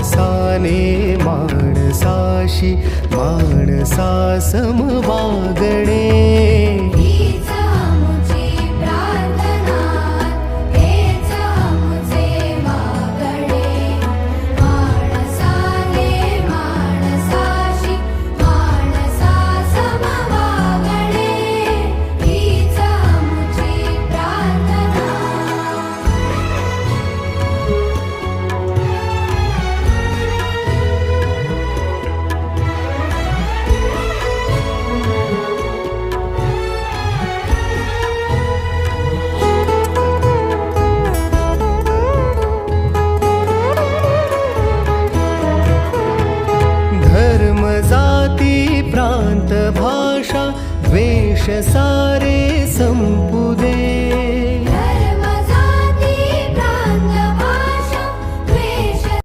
माणसाने माणसाशी माणसा सम वागणे. हीच आमुची प्रार्थना, हेच आमुचे मागणे. माणसाने माणसाशी माणसा सम वागणे. हीच आमुची प्रार्थना. धर्म जाती प्रांत भाषा द्वेष सारे संपू